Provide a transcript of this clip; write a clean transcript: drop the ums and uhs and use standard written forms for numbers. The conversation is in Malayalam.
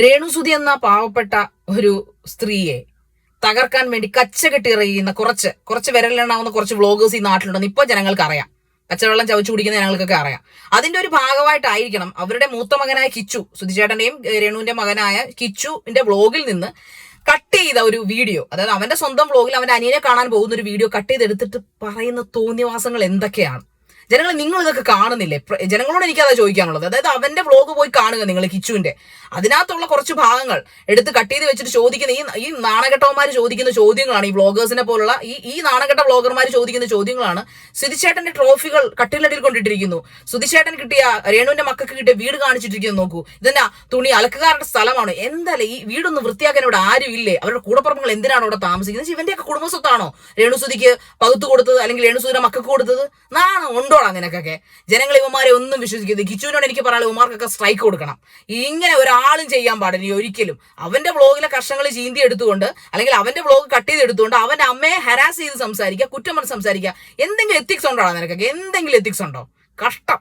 രേണുസുതി എന്ന പാവപ്പെട്ട ഒരു സ്ത്രീയെ തകർക്കാൻ വേണ്ടി കച്ചകെട്ടിറങ്ങിയുന്ന കുറച്ച് വിരലിലെണ്ണാവുന്ന കുറച്ച് വ്ളോഗേഴ്സ് ഈ നാട്ടിലുണ്ടെന്ന് ഇപ്പൊ ജനങ്ങൾക്ക് അറിയാം. പച്ചവെള്ളം ചവച്ചു കുടിക്കുന്ന ജനങ്ങൾക്കൊക്കെ അറിയാം. അതിന്റെ ഒരു ഭാഗമായിട്ടായിരിക്കണം അവരുടെ മൂത്ത മകനായ കിച്ചു, സുധിചേട്ടന്റെയും രേണുവിന്റെ മകനായ കിച്ചുവിന്റെ വ്ളോഗിൽ നിന്ന് കട്ട് ചെയ്ത ഒരു വീഡിയോ, അതായത് അവന്റെ സ്വന്തം വ്ളോഗിൽ അവന്റെ അനിയനെ കാണാൻ പോകുന്ന ഒരു വീഡിയോ കട്ട് ചെയ്തെടുത്തിട്ട് പറയുന്ന തോന്നിവാസങ്ങൾ എന്തൊക്കെയാണ്. ജനങ്ങൾ, നിങ്ങൾ ഇതൊക്കെ കാണുന്നില്ലേ? ജനങ്ങളോട് എനിക്കതാ ചോദിക്കാനുള്ളത്. അതായത് അവന്റെ വ്ളോഗ് പോയി കാണുക നിങ്ങൾ, കിച്ചുവിന്റെ. അതിനകത്തുള്ള കുറച്ച് ഭാഗങ്ങൾ എടുത്ത് കട്ട് ചെയ്ത് വെച്ചിട്ട് ചോദിക്കുന്ന ഈ നാണകെട്ടവന്മാർ ചോദിക്കുന്ന ചോദ്യങ്ങളാണ്, ഈ വ്ളോഗേഴ്സിനെ പോലുള്ള ഈ നാണകെട്ട വ്ളോഗർമാർ ചോദിക്കുന്ന ചോദ്യങ്ങളാണ്. സുധിച്ചേട്ടന്റെ ട്രോഫികൾ കട്ടിലടിയിൽ കൊണ്ടിട്ടിരിക്കുന്നു, സുധിച്ചേട്ടൻ കിട്ടിയ രേണുവിന്റെ മക്കൾക്ക് കിട്ടിയ വീട് കാണിച്ചിട്ടിരിക്കുന്നു, നോക്കൂ ഇതെന്നാ തുണി അലക്കുകാരുടെ സ്ഥലമാണോ, എന്തായാലും ഈ വീടൊന്ന് വൃത്തിയാക്കാൻ ഇവിടെ ആരും ഇല്ലേ, അവരുടെ കൂടപ്പുറങ്ങൾ എന്തിനാണ് അവിടെ താമസിക്കുന്നത്? ഇവന്റെയൊക്കെ കുടുംബസ്വത്താണോ രേണുസുതിക്ക് പകുത്തു കൊടുത്തത്, അല്ലെങ്കിൽ രേണുസുതിയുടെ മക്കൾക്ക് കൊടുത്തത്? നാണോ ഉണ്ടോടാ നിനക്കൊക്കെ? ജനങ്ങൾ ഇവന്മാരെ ഒന്നും വിശ്വസിക്കുന്നത്. കിച്ചുവിനോട് എനിക്ക് പറയാം, ഇവന്മാർക്കൊക്കെ സ്ട്രൈക്ക് കൊടുക്കണം. ഇങ്ങനെ ഒരാളും ചെയ്യാൻ പാടില്ല ഒരിക്കലും. അവന്റെ വ്ളോഗിലെ കർഷങ്ങൾ ചീന്തി എടുത്തുകൊണ്ട്, അല്ലെങ്കിൽ അവന്റെ വ്ളോഗ് കട്ട് ചെയ്ത് എടുത്തുകൊണ്ട് അവന്റെ അമ്മയെ ഹരാസ് ചെയ്ത് സംസാരിക്കുക, കുറ്റം പറഞ്ഞ് സംസാരിക്കുക. എന്തെങ്കിലും എത്തിക്സ് ഉണ്ടോ നിനക്കൊക്കെ? എന്തെങ്കിലും എത്തിക്സ് ഉണ്ടോ? കഷ്ടം.